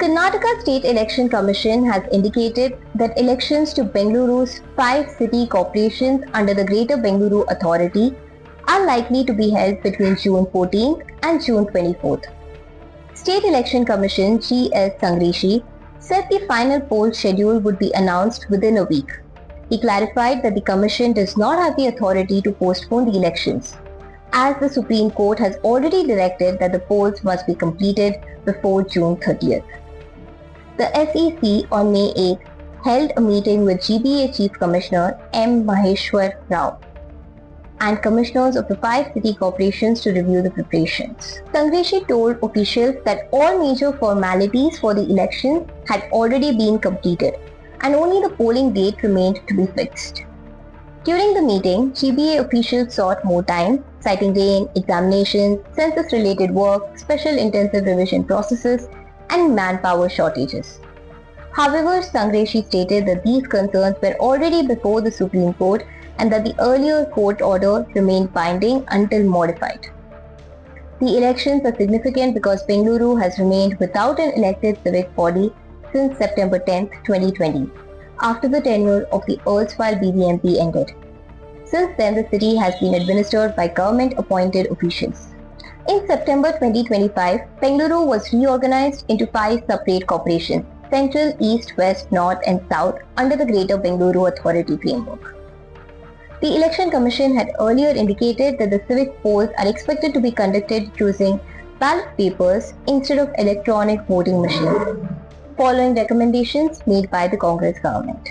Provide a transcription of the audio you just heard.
Karnataka State Election Commission has indicated that elections to Bengaluru's 5 city corporations under the Greater Bengaluru Authority are likely to be held between June 14th and June 24th. State Election Commission G.S. Sangreshi said the final poll schedule would be announced within a week. He clarified that the Commission does not have the authority to postpone the elections, as the Supreme Court has already directed that the polls must be completed before June 30th. The SEC on May 8 held a meeting with GBA Chief Commissioner M. Maheshwar Rao and commissioners of the 5 city corporations to review the preparations. Sangreshi told officials that all major formalities for the elections had already been completed and only the polling date remained to be fixed. During the meeting, GBA officials sought more time, citing rain, examinations, census-related work, special intensive revision processes, and manpower shortages. However, Sangreshi stated that these concerns were already before the Supreme Court and that the earlier court order remained binding until modified. The elections are significant because Bengaluru has remained without an elected civic body since September 10, 2020, after the tenure of the erstwhile BBMP ended. Since then, the city has been administered by government-appointed officials. In September 2025, Bengaluru was reorganized into 5 separate corporations: Central, East, West, North and South under the Greater Bengaluru Authority framework. The Election Commission had earlier indicated that the civic polls are expected to be conducted using ballot papers instead of electronic voting machines, following recommendations made by the Congress government.